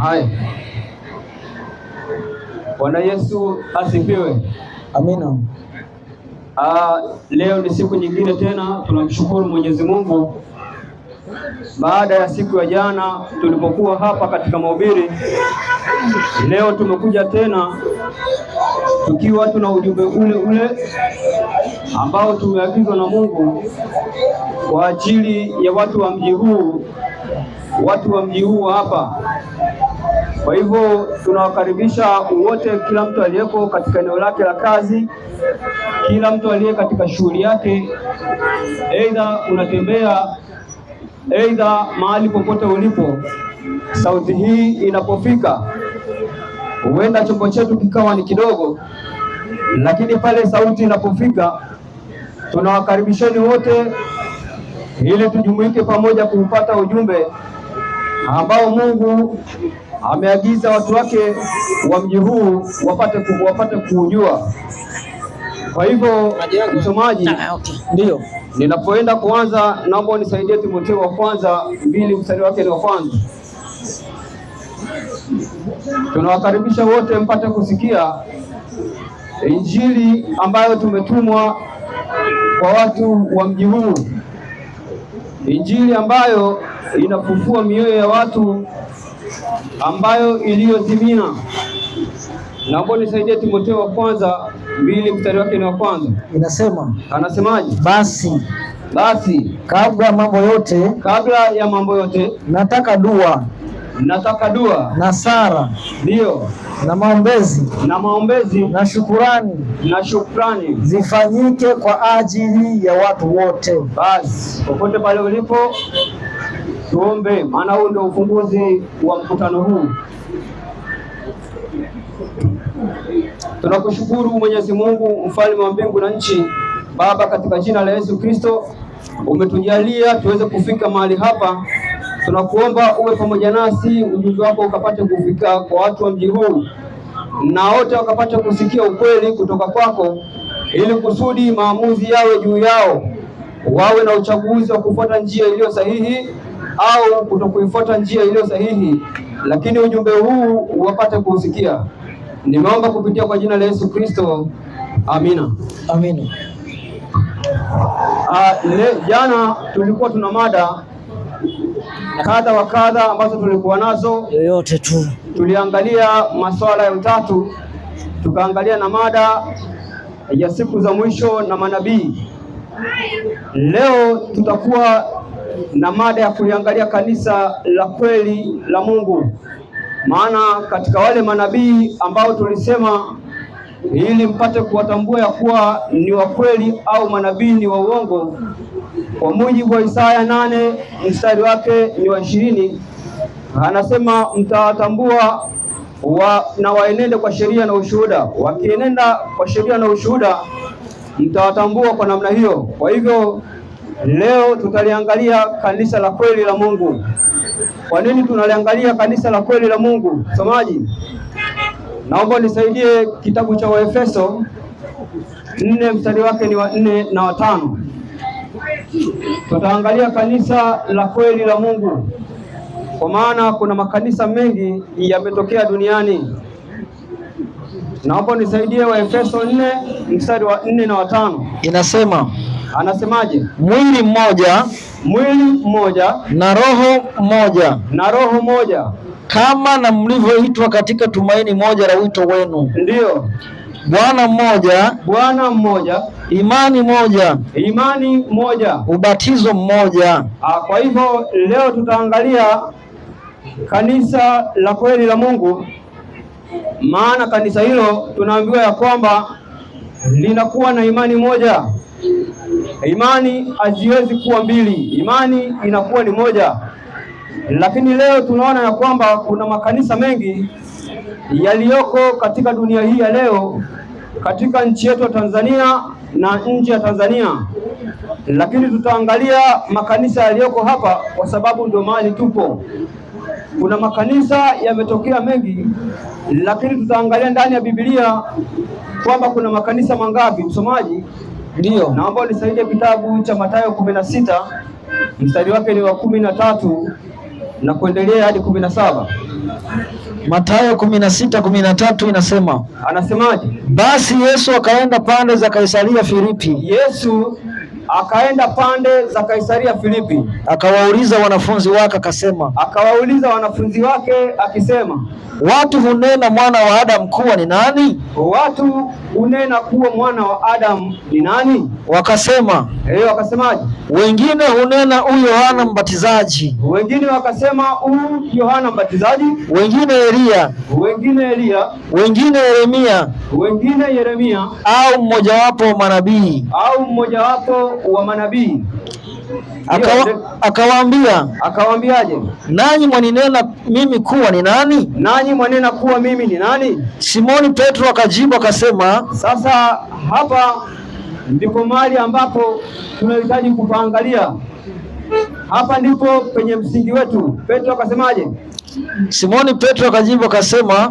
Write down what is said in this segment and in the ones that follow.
Hai. Bwana Yesu asifiwe. Amina. Leo ni siku nyingine tena, tunamshukuru Mwenyezi Mungu baada ya siku ya jana tulipokuwa hapa katika mahubiri. Leo tumekuja tena tukiwa tuna ujumbe ule ule ambao tumeagizwa na Mungu kwa ajili ya watu wa mji huu hapa. Kwa hivyo tunawakaribisha wote, kila mtu aliyeko katika eneo lake la kazi, kila mtu aliye katika shughuli yake, aidha unatembea, aidha mahali popote ulipo. Sauti hii inapofika, huenda chombo chetu kikawa ni kidogo, lakini pale sauti inapofika, tunawakaribisheni wote ili tujumuike pamoja kuupata ujumbe ambao Mungu ameagiza watu wake wa mji huu wapate kuujua. Kwa hivyo msomaji, Ndio. Ninapoenda kuanza, naomba unisaidie Timotheo wa kwanza 2 mstari wake ni wa kwanza. Tunawakaribisha wote mpate kusikia Injili ambayo tumetumwa kwa watu wa mji huu, Injili ambayo inafufua mioyo ya watu ambayo iliyozimia. Naomba nisaidie Timotheo wa kwanza 2 mstari wake ni wa kwanza. Anasemaje? Basi kabla ya mambo yote nataka dua na sala, ndio, na maombezi na shukrani zifanyike kwa ajili ya watu wote. Basi popote pale ulipo tuombe, maana huu ndio ufunguzi wa mkutano huu. Tunakushukuru Mwenyezi Mungu, mfalme wa mbingu na nchi. Baba, katika jina la Yesu Kristo, umetujalia tuweze kufika mahali hapa. Tunakuomba uwe pamoja nasi, ujumbe wako ukapate kufika kwa watu wa mji huu, na wote wakapate kusikia ukweli kutoka kwako, ili kusudi maamuzi yawe juu yao, wawe na uchaguzi wa kufuata njia iliyo sahihi au kutokuifuata njia iliyo sahihi, lakini ujumbe huu wapate kuusikia. Nimeomba kupitia kwa jina la Yesu Kristo, amina. Amina. Jana tulikuwa tuna mada kadha wa kadha ambazo tulikuwa nazo, yoyote tu. Tuliangalia masuala ya utatu, tukaangalia na mada ya siku za mwisho na manabii. Leo tutakuwa na mada ya kuliangalia kanisa la kweli la Mungu, maana katika wale manabii ambao tulisema ili mpate kuwatambua ya kuwa ni wa kweli au manabii ni wa uongo, kwa mujibu wa Isaya 8 mstari wake ni wa 20, anasema mtawatambua na waenende kwa sheria na ushuhuda. Wakienenda kwa sheria na ushuhuda, mtawatambua kwa namna hiyo. Kwa hivyo leo tutaliangalia kanisa la kweli la Mungu. Kwa nini tunaliangalia kanisa la kweli la Mungu? Msomaji, naomba nisaidie kitabu cha Waefeso 4 mstari wake ni wa 4 na wa 5. Tutaangalia kanisa la kweli la Mungu, kwa maana kuna makanisa mengi yametokea duniani. Naomba nisaidie Waefeso 4 mstari wa 4 na wa 5. Anasemaje? Mwili mmoja na roho moja, kama na mlivyoitwa katika tumaini moja la wito wenu. Ndio. Bwana mmoja, imani moja, ubatizo mmoja. Kwa hivyo leo tutaangalia kanisa la kweli la Mungu, maana kanisa hilo tunaambiwa ya kwamba linakuwa na imani moja. Imani haziwezi kuwa mbili, imani inakuwa ni moja. Lakini leo tunaona ya kwamba kuna makanisa mengi yaliyoko katika dunia hii ya leo, katika nchi yetu ya Tanzania na nje ya Tanzania. Lakini tutaangalia makanisa yaliyoko hapa kwa sababu ndio mahali tupo. Kuna makanisa yametokea mengi, lakini tutaangalia ndani ya Biblia kwamba kuna makanisa mangapi. Msomaji, ndio, naomba nisaidie kitabu cha Mathayo 16 mstari wake ni wa 13 na kuendelea hadi 17. Mathayo 16:13 inasema, anasemaje? Basi Yesu akaenda pande za Kaisaria Filipi. Yesu akaenda pande za Kaisaria Filipi, akawauliza wanafunzi wake akisema, watu hunena mwana wa Adamu kuwa ni nani? Watu hunena kuwa mwana wa Adamu ni nani? Wakasema, wakasemaje? Wengine hunena huyu Yohana Mbatizaji, wengine wakasema huyu Yohana Mbatizaji, wengine Elia, wengine Yeremia, au mmojawapo wa manabii. Akawaambiaje? Nanyi mwaninena mimi kuwa ni nani? Simoni Petro akajibu akasema. Sasa hapa ndipo mahali ambapo tunahitaji kupaangalia. Hapa ndipo penye msingi wetu. Petro akasemaje? Simoni Petro akajibu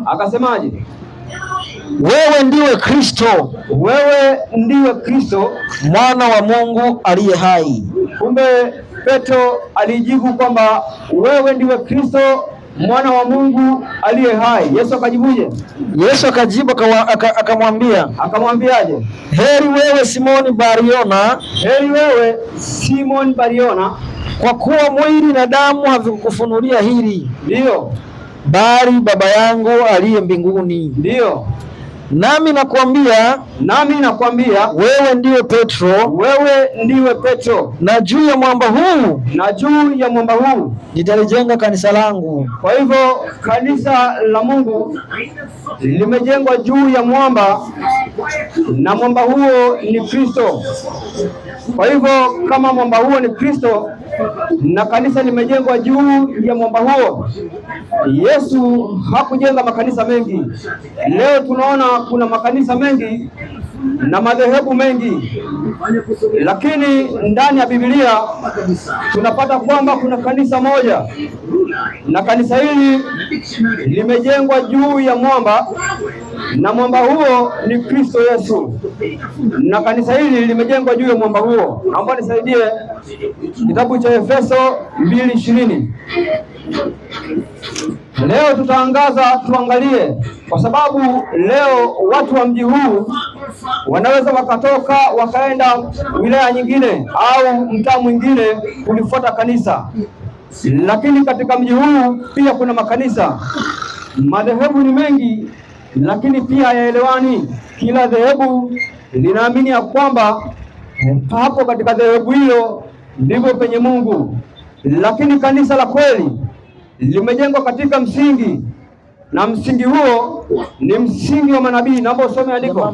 akasemaje? Wewe ndiwe Kristo, mwana wa Mungu aliye hai. Kumbe Petro alijibu kwamba wewe ndiwe Kristo, mwana wa Mungu aliye hai. Yesu akajibuje? Yesu akajibu akamwambiaje? Heri wewe Simoni Bariona, kwa kuwa mwili na damu havikukufunulia hili, ndio, bali Baba yangu aliye mbinguni. Ndio. Nami nakwambia wewe ndiwe Petro, na juu ya mwamba huu nitalijenga kanisa langu. Kwa hivyo kanisa la Mungu limejengwa juu ya mwamba, na mwamba huo ni Kristo. Kwa hivyo kama mwamba huo ni Kristo na kanisa limejengwa juu ya mwamba huo, Yesu hakujenga makanisa mengi. Leo tunaona kuna makanisa mengi na madhehebu mengi, lakini ndani ya Biblia tunapata kwamba kuna kanisa moja, na kanisa hili limejengwa juu ya mwamba, na mwamba huo ni Kristo Yesu, na kanisa hili limejengwa juu ya mwamba huo. Naomba nisaidie kitabu cha Efeso 2:20. Leo tuangalie, kwa sababu leo watu wa mji huu wanaweza wakatoka wakaenda wilaya nyingine au mtaa mwingine kulifuata kanisa, lakini katika mji huu pia kuna makanisa. Madhehebu ni mengi, lakini pia hayaelewani. Kila dhehebu linaamini ya kwamba hapo katika dhehebu hilo ndivyo penye Mungu, lakini kanisa la kweli limejengwa katika msingi, na msingi huo ni msingi wa manabii. Naomba usome andiko.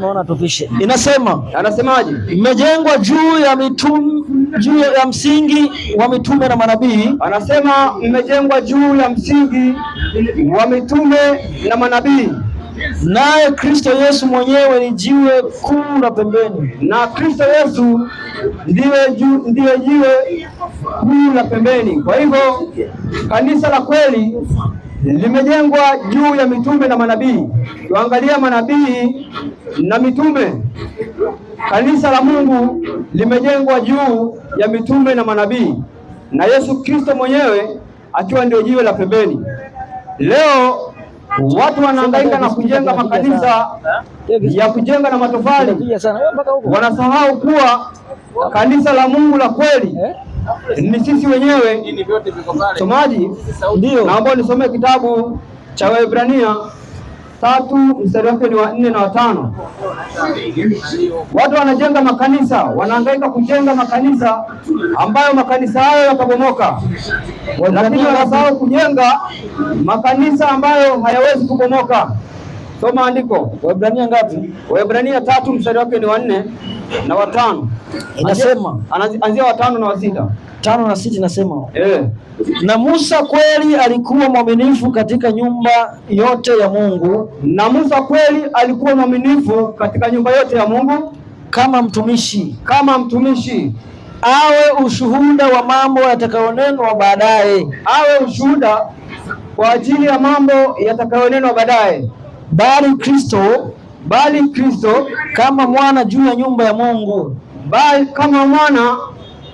Anasemaje? Imejengwa juu ya msingi wa mitume na manabii. Anasema imejengwa juu ya msingi wa mitume na manabii, naye Kristo Yesu mwenyewe ni jiwe kuu la pembeni. Na Kristo Yesu ndiye jiwe kuu la pembeni. Kwa hivyo kanisa la kweli limejengwa juu ya mitume na manabii. Tuangalia manabii na mitume. Kanisa la Mungu limejengwa juu ya mitume na manabii, na Yesu Kristo mwenyewe akiwa ndio jiwe la pembeni. Leo watu wanahangaika na kujenga makanisa ya kujenga na matofali, wanasahau kuwa kanisa la Mungu la kweli ni sisi wenyewe. Somaji, ndio naomba nisome kitabu cha Waebrania 3 mstari wake ni wa 4 na 5. Watu wanajenga makanisa, wanahangaika kujenga makanisa ambayo makanisa hayo yatabomoka, lakini wanasahau kujenga makanisa ambayo hayawezi kubomoka. Soma andiko. Waebrania ngapi? Waebrania 3 mstari wake ni wa 4 na wa 5. Inasema anzia wa 5 na wa 6. 5 na 6 inasema na Musa kweli alikuwa mwaminifu katika nyumba yote ya Mungu. Na Musa kweli alikuwa mwaminifu katika nyumba yote ya Mungu kama mtumishi, awe ushuhuda wa mambo yatakayonenwa baadaye. Awe ushuhuda kwa ajili ya mambo yatakayonenwa baadaye. Bali Kristo kama mwana juu ya nyumba ya Mungu. Kama mwana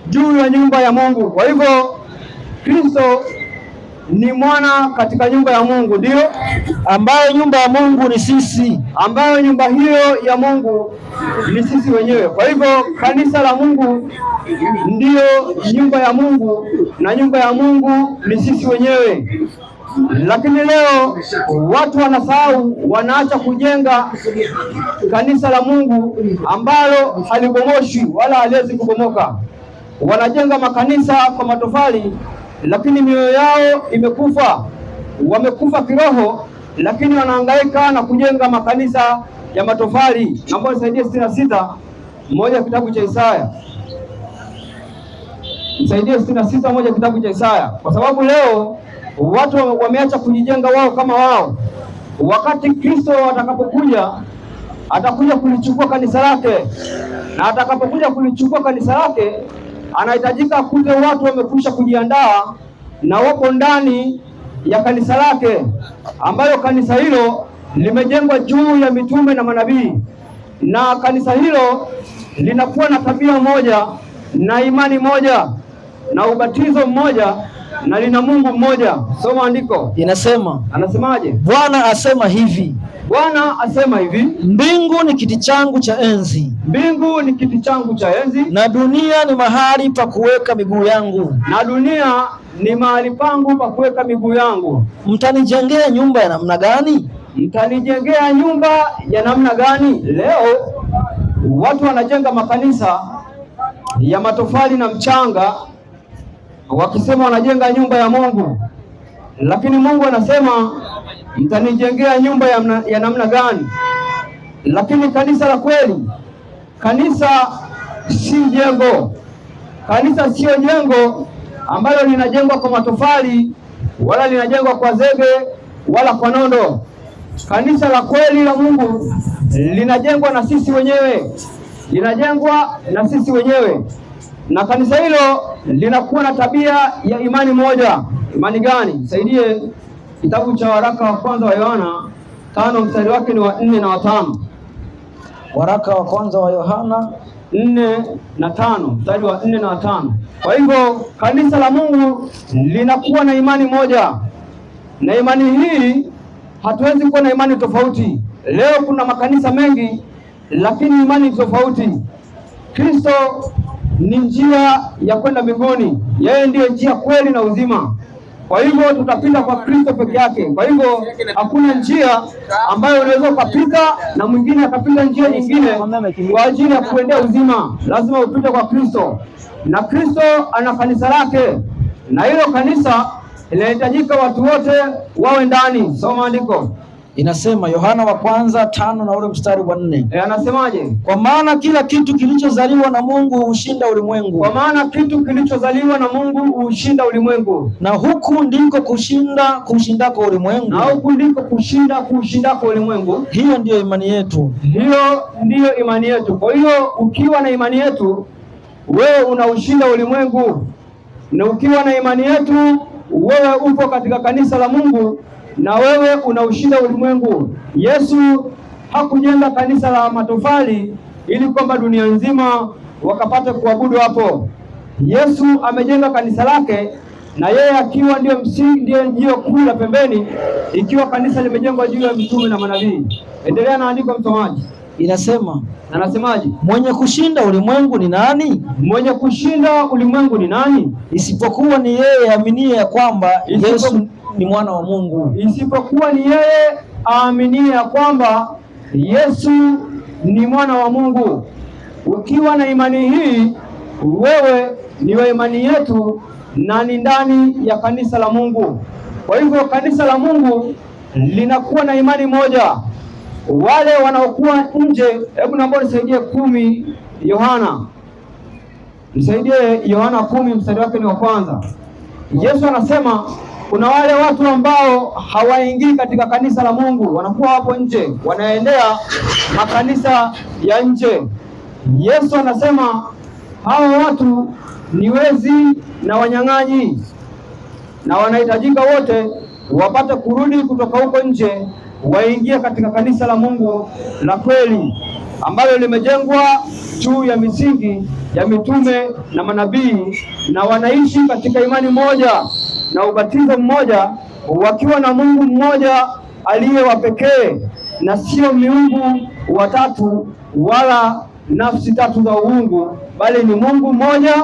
juu ya nyumba ya Mungu. Kwa hivyo Kristo ni mwana katika nyumba ya Mungu, ndio ambayo nyumba ya Mungu ni sisi, ambayo nyumba hiyo ya Mungu ni sisi wenyewe. Kwa hivyo kanisa la Mungu ndiyo nyumba ya Mungu na nyumba ya Mungu ni sisi wenyewe. Lakini leo watu wanasahau, wanaacha kujenga kanisa la Mungu ambalo halibomoshi wala haliwezi kubomoka. Wanajenga makanisa kwa matofali, lakini mioyo yao imekufa, wamekufa kiroho, lakini wanahangaika na kujenga makanisa ya matofali. Naomba nisaidie 66 moja kitabu cha Isaya. Nisaidie 66 moja kitabu cha Isaya, kwa sababu leo watu wameacha kujijenga wao kama wao. Wakati Kristo atakapokuja, atakuja kulichukua kanisa lake, na atakapokuja kulichukua kanisa lake, anahitajika akute watu wamekwisha kujiandaa na wapo ndani ya kanisa lake, ambayo kanisa hilo limejengwa juu ya mitume na manabii, na kanisa hilo linakuwa na tabia moja na imani moja na ubatizo mmoja na lina Mungu mmoja. Soma andiko. Anasemaje? Bwana asema hivi. Bwana asema hivi, mbingu ni kiti changu cha enzi, mbingu ni kiti changu cha enzi, na dunia ni mahali pa kuweka miguu yangu, na dunia ni mahali pangu pa kuweka miguu yangu. Mtanijengea nyumba ya namna gani? Mtanijengea nyumba ya namna gani? Leo watu wanajenga makanisa ya matofali na mchanga, wakisema wanajenga nyumba ya Mungu, lakini Mungu anasema mtanijengea nyumba ya namna gani? Lakini kanisa la kweli, kanisa si jengo. Kanisa sio jengo ambalo linajengwa kwa matofali wala linajengwa kwa zege wala kwa nondo. Kanisa la kweli la Mungu linajengwa na sisi wenyewe, linajengwa na sisi wenyewe, na kanisa hilo linakuwa na tabia ya imani moja. Imani gani? Saidie kitabu cha waraka wa kwanza wa Yohana 5 mstari wake ni wa 4 na 5. Waraka wa kwanza wa Yohana 4 na 5, mstari wa 4 na 5. Kwa hivyo kanisa la Mungu linakuwa na imani moja, na imani hii hatuwezi kuwa na imani tofauti. Leo kuna makanisa mengi, lakini imani tofauti. Kristo ni njia ya kwenda mbinguni, yeye ndiye njia, kweli na uzima. Kwa hivyo tutapita kwa Kristo peke yake. Kwa hivyo hakuna njia ambayo unaweza ukapita na mwingine akapita njia nyingine kwa ajili ya kuendea uzima. Lazima upite kwa Kristo, na Kristo ana kanisa lake, na hilo kanisa linahitajika watu wote wawe ndani. Soma andiko. Inasema Yohana wa kwanza 5 na ule mstari wa 4. Anasemaje? Kwa maana kila kitu kilichozaliwa na Mungu hushinda ulimwengu. Kwa maana kitu kilichozaliwa na Mungu hushinda ulimwengu. Na huku ndiko kushindako ulimwengu. Na huku ndiko kushindako ulimwengu. Hiyo ndiyo imani yetu. Hiyo ndiyo imani yetu. Kwa hiyo ukiwa na imani yetu, wewe unaushinda ulimwengu. Na ukiwa na imani yetu, wewe upo katika kanisa la Mungu, na wewe unaushinda ulimwengu. Yesu hakujenga kanisa la matofali ili kwamba dunia nzima wakapate kuabudu hapo. Yesu amejenga kanisa lake, na yeye akiwa ndio msingi, ndio jiwe kuu la pembeni, ikiwa kanisa limejengwa juu ya mitume na manabii. Endelea na andiko, msomaji. Anasemaje? Mwenye kushinda ulimwengu ni nani? Mwenye kushinda ulimwengu ni nani? Isipokuwa ni yeye aaminie ya kwamba Yesu ni mwana wa Mungu. Isipokuwa ni yeye aaminie ya kwamba Yesu ni mwana wa Mungu. Ukiwa na imani hii, wewe ni wa imani yetu na ni ndani ya kanisa la Mungu. Kwa hivyo kanisa la Mungu linakuwa na imani moja. Wale wanaokuwa nje, hebu naomba nisaidie 10 Yohana. Nisaidie Yohana 10 mstari wake ni wa kwanza. Yesu anasema kuna wale watu ambao hawaingii katika kanisa la Mungu, wanakuwa hapo nje, wanaendea makanisa ya nje. Yesu anasema hao watu ni wezi na wanyang'anyi, na wanahitajika wote wapate kurudi kutoka huko nje, waingie katika kanisa la Mungu la kweli, ambalo limejengwa juu ya misingi ya mitume na manabii, na wanaishi katika imani moja. na ubatizo mmoja, wakiwa na Mungu mmoja aliye wa pekee, na sio miungu watatu wala nafsi tatu za uungu, bali ni Mungu mmoja,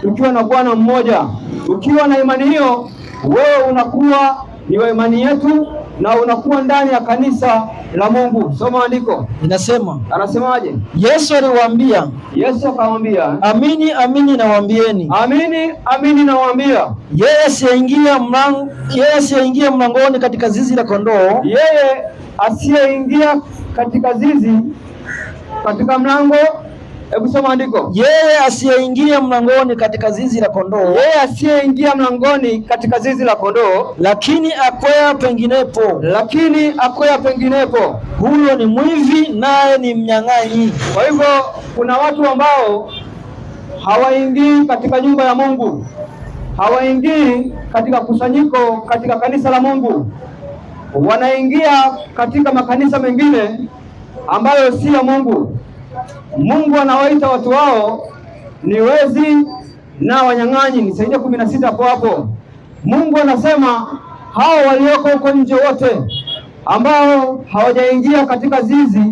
tukiwa na Bwana mmoja. Ukiwa na imani hiyo, wewe unakuwa ni wa imani yetu na unakuwa ndani ya kanisa la Mungu. Soma andiko. Inasema, anasemaje? Yesu aliwaambia, Yesu akamwambia, amini amini nawaambieni, amini amini nawaambia, yeye asiyeingia mlangoni katika zizi la kondoo, yeye asiyeingia katika zizi katika mlango. Hebu soma andiko. Yeye asiyeingia mlangoni katika zizi la kondoo, yeye asiyeingia mlangoni katika zizi la kondoo, lakini akwea penginepo, huyo ni mwivi, naye ni mnyang'anyi. Kwa hivyo kuna watu ambao hawaingii katika nyumba ya Mungu, hawaingii katika kusanyiko, katika kanisa la Mungu, wanaingia katika makanisa mengine ambayo si ya Mungu. Mungu anawaita watu wao ni wezi na wanyang'anyi. Nisaidie 16 hapo. Mungu anasema hao walioko huko nje wote ambao hawajaingia katika zizi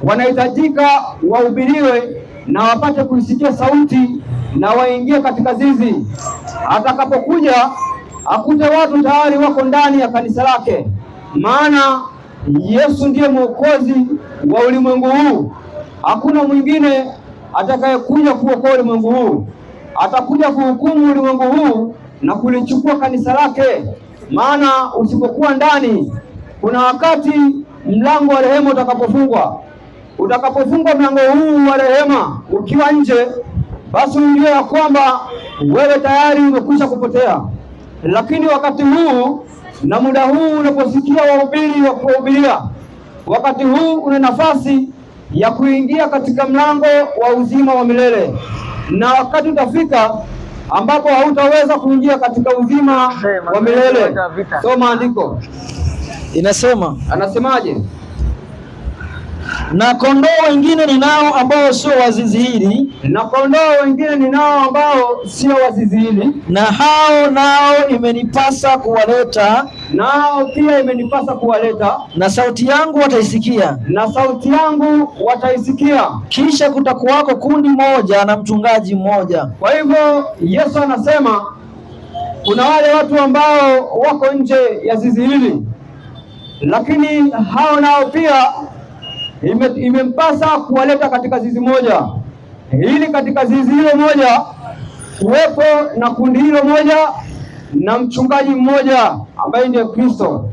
wanahitajika wahubiriwe na wapate kuisikia sauti na waingie katika zizi. Atakapokuja akute watu tayari wako ndani ya kanisa lake, maana Yesu ndiye mwokozi wa ulimwengu huu. Hakuna mwingine atakayekuja kuokoa ulimwengu huu. Atakuja kuhukumu ulimwengu huu na kulichukua kanisa lake. Maana usipokuwa ndani, kuna wakati mlango wa rehema utakapofungwa. Utakapofungwa mlango huu wa rehema ukiwa nje, basi ujue ya kwamba wewe tayari umekwisha kupotea. Lakini wakati huu na muda huu unaposikia wahubiri wa kuhubiria, wakati huu una nafasi ya kuingia katika mlango wa uzima wa milele, na wakati utafika ambapo hautaweza kuingia katika uzima wa milele. Soma andiko. Inasema, anasemaje? Na kondoo wengine ninao ambao sio wa zizi hili, na kondoo wengine ninao ambao sio wa zizi hili, na hao nao imenipasa kuwaleta, nao pia imenipasa kuwaleta, na sauti yangu wataisikia, na sauti yangu wataisikia. Kisha kutakuwako kundi moja na mchungaji mmoja. Kwa hivyo Yesu anasema kuna wale watu ambao wako nje ya zizi hili, lakini hao nao pia imempasa kuwaleta katika zizi moja, ili katika zizi hilo moja kuwepo na kundi hilo moja na mchungaji mmoja ambaye ndiye Kristo.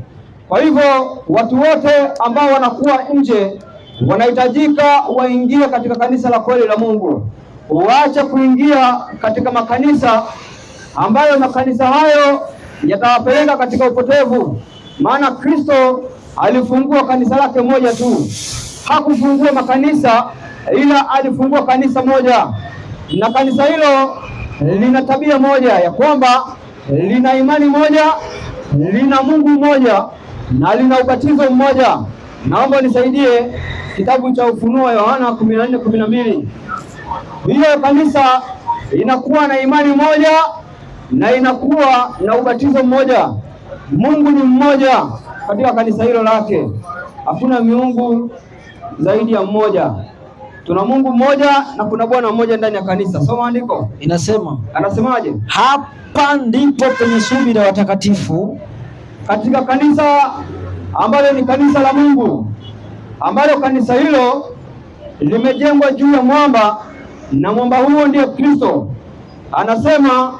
Kwa hivyo watu wote ambao wanakuwa nje wanahitajika waingie katika kanisa la kweli la Mungu, waache kuingia katika makanisa ambayo makanisa hayo yatawapeleka katika upotevu. Maana Kristo alifungua kanisa lake moja tu, hakufungua makanisa, ila alifungua kanisa moja, na kanisa hilo lina tabia moja ya kwamba lina imani moja, lina Mungu mmoja na lina ubatizo mmoja. Naomba nisaidie kitabu cha Ufunuo Yohana 14:12. Hiyo kanisa inakuwa na imani moja na inakuwa na ubatizo mmoja. Mungu ni mmoja katika kanisa hilo lake, hakuna miungu zaidi ya mmoja. Tuna Mungu mmoja na kuna Bwana mmoja ndani ya kanisa. Soma andiko. Inasema, anasemaje? Hapa ndipo penye subira ya watakatifu, katika kanisa ambalo ni kanisa la Mungu, ambalo kanisa hilo limejengwa juu ya mwamba na mwamba huo ndiye Kristo. Anasema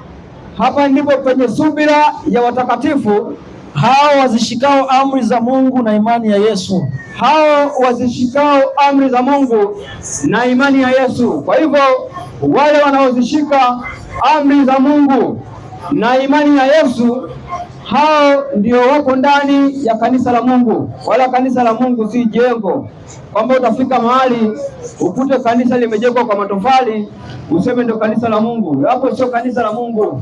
hapa ndipo penye subira ya watakatifu, hao wazishikao amri za Mungu na imani ya Yesu. Hao wazishikao amri za Mungu na imani ya Yesu. Kwa hivyo wale wanaozishika amri za Mungu na imani ya Yesu, hao ndio wako ndani ya kanisa la Mungu. Wala kanisa la Mungu si jengo kwamba utafika mahali ukute kanisa limejengwa kwa matofali useme ndio kanisa la Mungu. Hapo sio kanisa la Mungu.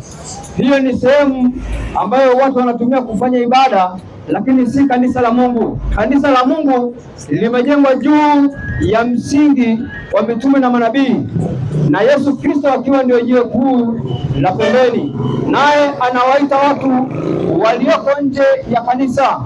Hiyo ni sehemu ambayo watu wanatumia kufanya ibada, lakini si kanisa la Mungu. Kanisa la Mungu limejengwa juu ya msingi wa mitume na manabii. na Yesu Kristo akiwa ndio jiwe kuu la pembeni, naye anawaita watu walioko nje ya kanisa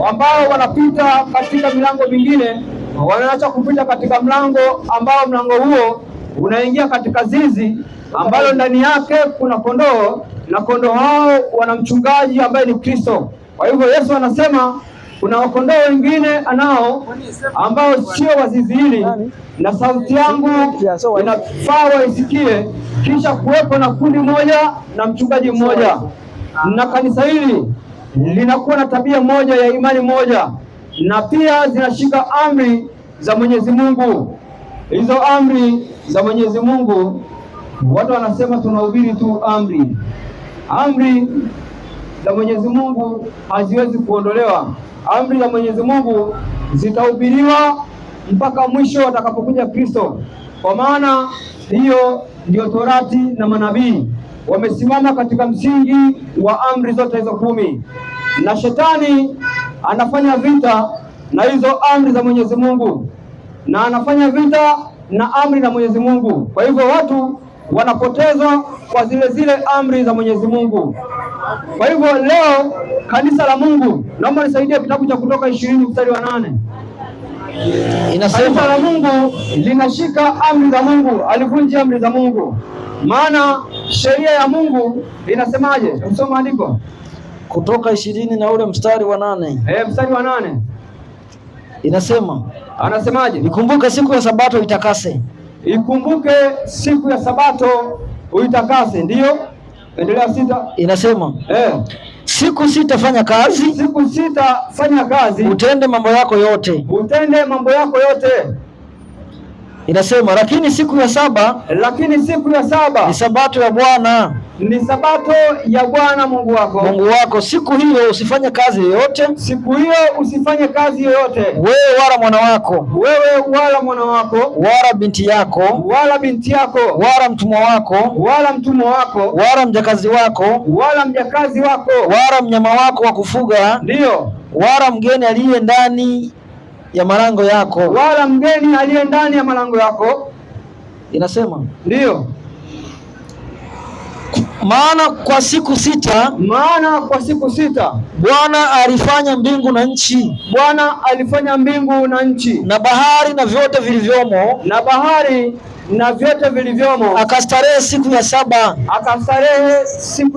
ambao wanapita katika milango mingine, wanaacha kupita katika mlango ambao mlango huo unaingia katika zizi ambalo ndani yake kuna kondoo, na kondoo hao wana mchungaji ambaye ni Kristo. Kwa hivyo Yesu anasema kuna wakondoo wengine anao ambao sio wa zizi hili, na sauti yangu inafaa waisikie, kisha kuwepo na kundi moja na mchungaji mmoja, na kanisa hili linakuwa na tabia moja ya imani moja, na pia zinashika amri za Mwenyezi Mungu. Hizo amri za Mwenyezi Mungu, watu wanasema tunahubiri tu amri. Amri za Mwenyezi Mungu haziwezi kuondolewa. Amri za Mwenyezi Mungu zitahubiriwa mpaka mwisho atakapokuja Kristo, kwa maana hiyo ndio Torati na manabii wamesimama katika msingi wa amri zote hizo 10, na shetani anafanya vita na hizo amri za Mwenyezi Mungu, na anafanya vita na amri za Mwenyezi Mungu. Kwa hivyo watu wanapotezwa kwa zile amri za Mwenyezi Mungu. Kwa hivyo leo kanisa la Mungu, naomba nisaidie kitabu cha Kutoka 20 mstari wa 8. Inasema kanisa la Mungu linashika amri za Mungu, alivunja amri za Mungu. Maana sheria ya Mungu inasemaje? Tusome andiko. Kutoka 20 na ule mstari wa 8. Mstari wa 8. Anasemaje? Ikumbuke siku ya Sabato itakase. Ikumbuke siku ya Sabato uitakase. Ndiyo? Endelea 6. Inasema siku 6 fanya kazi. Siku 6 fanya kazi. Utende mambo yako yote. Utende mambo yako yote. Inasema lakini siku ya 7. Lakini siku ya 7 ni Sabato ya Bwana. Ni Sabato ya Bwana Mungu wako. Siku hiyo usifanye kazi yoyote. Siku hiyo usifanye kazi yoyote. Wewe wala mwana wako. Wewe wala mwana wako. Wala binti yako. Wala binti yako. Wala mtumwa wako. Wala mtumwa wako. Wala mjakazi wako. Wala mjakazi wako. Wala mnyama wako wa kufuga. Ndiyo. Wala mgeni aliye ndani ya malango yako. Wala mgeni aliye ndani ya malango yako. Inasema ndiyo. Maana kwa siku 6 Bwana alifanya mbingu na nchi. Bwana alifanya mbingu na nchi, na bahari na vyote vilivyomo. Akastarehe siku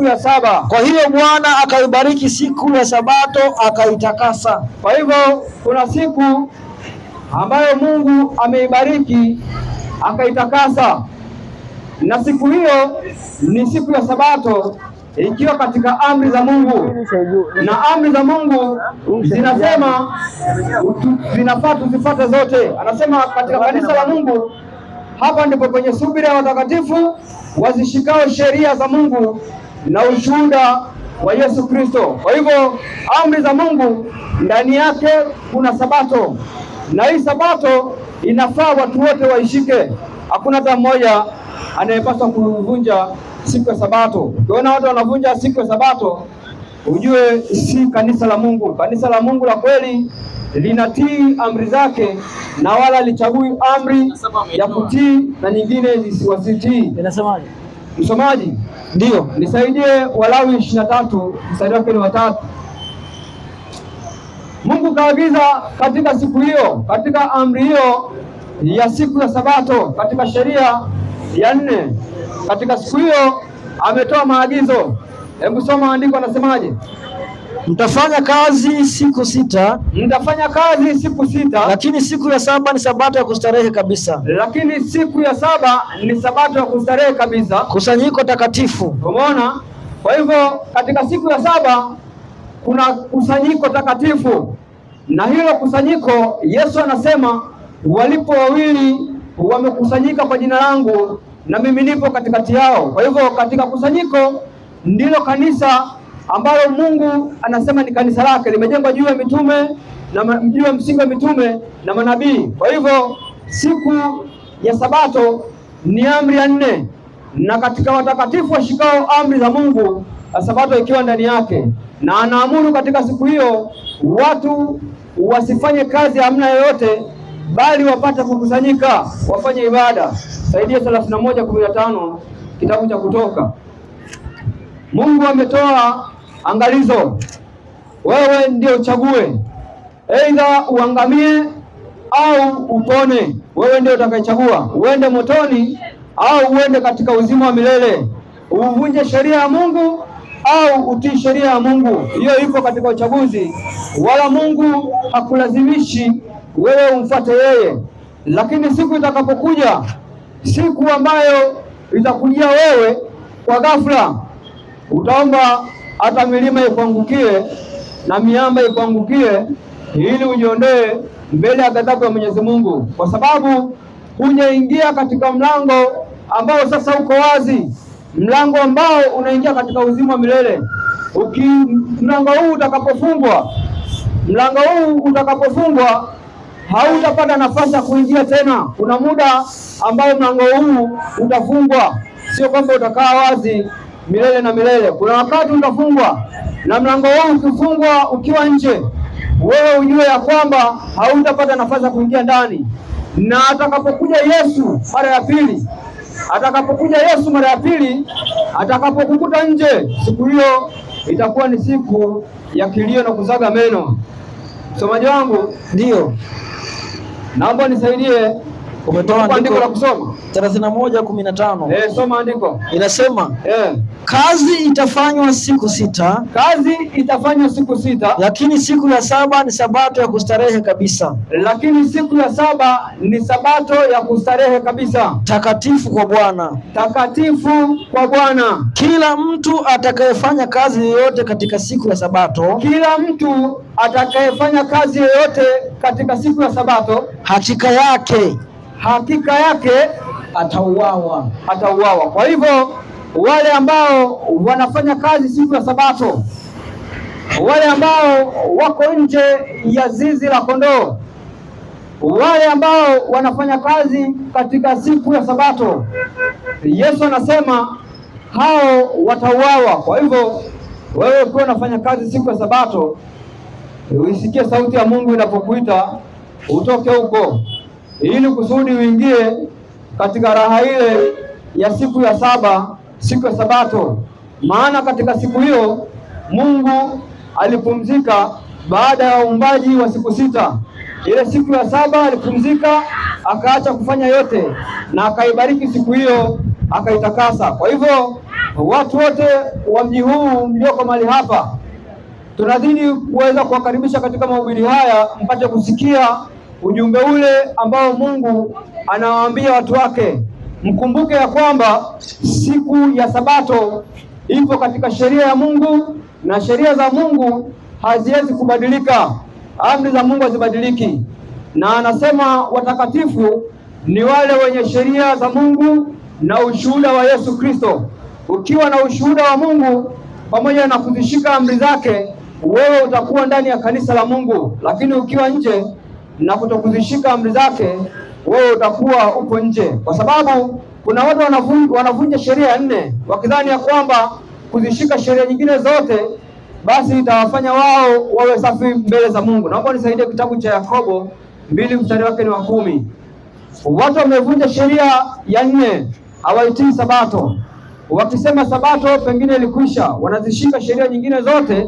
ya 7. Kwa hiyo Bwana akaibariki siku ya Sabato akaitakasa. Kwa hivyo kuna siku ambayo Mungu ameibariki akaitakasa, na siku hiyo ni siku ya Sabato, ikiwa katika amri za Mungu. Na amri za Mungu zinasema zinafaa tuzifuate zote. Anasema katika kanisa la Mungu, hapa ndipo kwenye subira ya watakatifu wazishikao sheria za Mungu na ushuhuda wa Yesu Kristo. Kwa hivyo amri za Mungu ndani yake kuna Sabato, na hii Sabato inafaa watu wote waishike. Hakuna hata mmoja anayepaswa kuvunja siku ya Sabato. Ukiona watu wanavunja siku ya Sabato, ujue si kanisa la Mungu. Kanisa la Mungu la kweli linatii amri zake, na wala lichagui amri ya kutii na nyingine zisiwasitii. Inasemaje msomaji? Ndio, nisaidie Walawi 23 mstari wake ni 3. Mungu kaagiza katika siku hiyo, katika amri hiyo ya siku ya Sabato, katika sheria ya 4, katika siku hiyo ametoa maagizo. Hebu soma andiko, anasemaje? Mtafanya kazi siku 6. Mtafanya kazi siku 6, lakini siku ya 7 ni Sabato ya kustarehe kabisa. Lakini siku ya 7 ni Sabato ya kustarehe kabisa, kusanyiko takatifu. Umeona? Kwa hivyo katika siku ya 7 kuna kusanyiko takatifu, na hilo kusanyiko Yesu anasema walipo wawili wamekusanyika kwa jina langu, na mimi nipo katikati yao. Kwa hivyo katika kusanyiko ndilo kanisa ambalo Mungu anasema ni kanisa lake, limejengwa juu ya mitume na juu ya msingi wa mitume na manabii. Kwa hivyo siku ya Sabato ni amri ya 4, na katika watakatifu washikao amri za Mungu, Sabato ikiwa ndani yake, na anaamuru katika siku hiyo watu wasifanye kazi hamna yoyote, bali wapate kukusanyika wafanye ibada. Saidia 31:15 kitabu cha Kutoka. Mungu ametoa angalizo, wewe ndio uchague, aidha uangamie au upone. Wewe ndio utakayechagua, uende motoni au uende katika uzima wa milele, uvunje sheria ya Mungu au utii sheria ya Mungu. Hiyo ipo katika uchaguzi, wala Mungu hakulazimishi wewe umfuate yeye. Lakini siku itakapokuja, siku ambayo itakujia wewe kwa ghafla, utaomba hata milima ikuangukie na miamba ikuangukie, ili ujiondoe mbele ya ghadhabu ya Mwenyezi Mungu, kwa sababu hujaingia katika mlango ambao sasa uko wazi, mlango ambao unaingia katika uzima wa milele. Mlango huu utakapofungwa hautapata nafasi ya kuingia tena. Kuna muda ambao mlango huu utafungwa, sio kwamba utakaa wazi milele na milele. Kuna wakati utafungwa, na mlango huu ukifungwa ukiwa nje, wewe ujue ya kwamba hautapata nafasi ya kuingia ndani. Na atakapokuja Yesu mara ya pili, atakapokukuta nje, siku hiyo itakuwa ni siku ya kilio na kusaga meno. Msomaji wangu, ndio naomba nisaidie. Umetoa andiko la kusoma 31:15. Soma andiko. Inasema kazi itafanywa siku 6. Kazi itafanywa siku 6, lakini siku ya 7 ni sabato ya kustarehe kabisa. Lakini siku ya 7 ni sabato ya kustarehe kabisa, takatifu kwa Bwana. Takatifu kwa Bwana. Kila mtu atakayefanya kazi yoyote katika siku ya sabato, kila mtu atakayefanya kazi yoyote katika siku ya sabato, hakika yake atauawa. Kwa hivyo wale ambao wanafanya kazi siku ya sabato, wale ambao wako nje ya zizi la kondoo, wale ambao wanafanya kazi katika siku ya sabato, Yesu anasema hao watauawa. Kwa hivyo wewe ukiwa unafanya kazi siku ya sabato, uisikie sauti ya Mungu inapokuita utoke huko, ili kusudi uingie katika raha ile ya siku ya 7, siku ya sabato. Maana katika siku hiyo Mungu alipumzika baada ya uumbaji wa siku 6. Ile siku ya 7 alipumzika, akaacha kufanya yote, na akaibariki siku hiyo, akaitakasa. Kwa hivyo watu wote wa mji huu mlioko mahali hapa, tunadhani kuweza kuwakaribisha katika mahubiri haya, mpate kusikia ujumbe ule ambao Mungu anawaambia watu wake. Mkumbuke ya kwamba siku ya sabato ipo katika sheria ya Mungu, na sheria za Mungu haziwezi kubadilika. Amri za Mungu hazibadiliki, na anasema watakatifu ni wale wenye sheria za Mungu na ushuhuda wa Yesu Kristo. Ukiwa na ushuhuda wa Mungu pamoja na kuzishika amri zake, wewe utakuwa ndani ya kanisa la Mungu. Lakini ukiwa nje na kutokuzishika amri zake, wewe utakuwa upo nje, kwa sababu kuna watu wanavunja sheria 4 wakidhani ya kwamba kuzishika sheria nyingine zote basi itawafanya wao wawe safi mbele za Mungu. Naomba nisaidie kitabu cha Yakobo 2 mstari wake ni wa 10. Watu wamevunja sheria ya 4, hawaitii sabato, wakisema sabato pengine ilikwisha. Wanazishika sheria nyingine zote,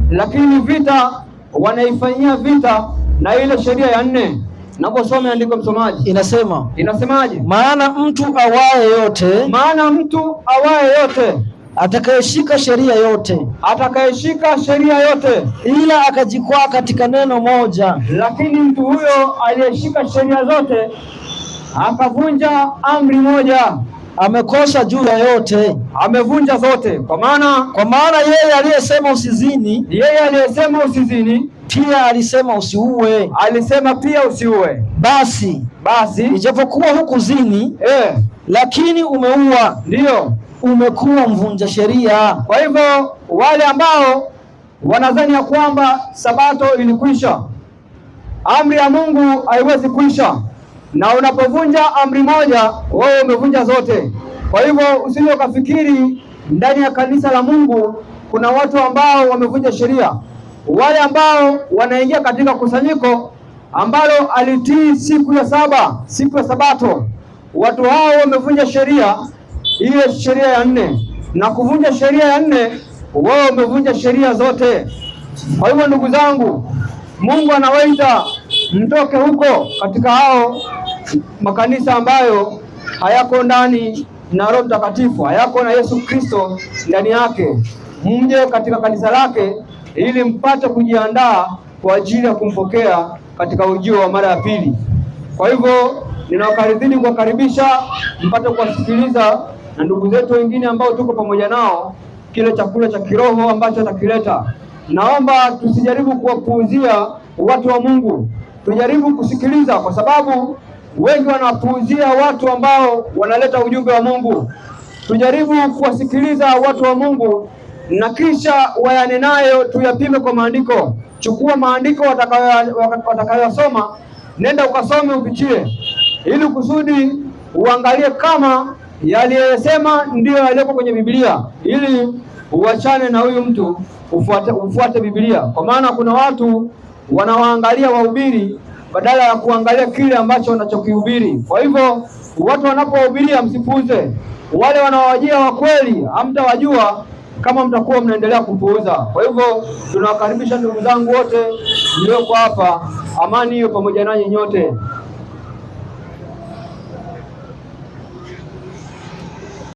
lakini vita wanaifanyia vita na ile sheria ya 4. Naposoma andiko msomaji, inasemaje? Maana mtu awaye yote atakayeshika sheria yote ila akajikwaa katika neno moja, lakini mtu huyo aliyeshika sheria zote akavunja amri moja, amekosa juu ya yote, amevunja zote. Kwa maana yeye aliyesema usizini, pia alisema usiue. Basi ijapokuwa hukuzini, lakini umeua, ndio umekuwa mvunja sheria. Kwa hivyo wale ambao wanadhani ya kwamba sabato ilikwisha, amri ya Mungu haiwezi kuisha, na unapovunja amri moja, wewe umevunja zote. Kwa hivyo usije ukafikiri ndani ya kanisa la Mungu kuna watu ambao wamevunja sheria. Wale ambao wanaingia katika kusanyiko ambalo alitii siku ya saba, siku ya Sabato. Watu hao wamevunja sheria ile, sheria ya 4, na kuvunja sheria ya 4 wao wamevunja sheria zote. Kwa hivyo ndugu zangu, Mungu anawaita mtoke huko katika hao makanisa ambayo hayako ndani na Roho Mtakatifu, hayako na Yesu Kristo ndani yake, mje katika kanisa lake ili mpate kujiandaa kwa ajili ya kumpokea katika ujio wa mara ya pili. Kwa hivyo ninawakaribuni kuwakaribisha mpate kuwasikiliza na ndugu zetu wengine ambao tuko pamoja nao kile chakula cha kiroho ambacho atakileta. Naomba tusijaribu kuwapuuzia watu wa Mungu, tujaribu kusikiliza, kwa sababu wengi wanapuuzia watu ambao wanaleta ujumbe wa Mungu. Tujaribu kuwasikiliza watu wa Mungu na kisha wayanenayo tuyapime kwa maandiko. Chukua maandiko watakayosoma, nenda ukasome upitie, ili kusudi uangalie kama yaliyosema ndiyo yaliyoko kwenye Biblia, ili uachane na huyu mtu, ufuate Biblia. Kwa maana kuna watu wanawaangalia wahubiri badala ya kuangalia kile ambacho wanachokihubiri. Kwa hivyo watu wanapohubiria msipuuze, wale wanaowajia wa kweli hamtawajua kama mtakuwa mnaendelea kupuuza. Kwa hivyo tunawakaribisha ndugu zangu wote mlioko hapa, amani hiyo pamoja nanyi nyote.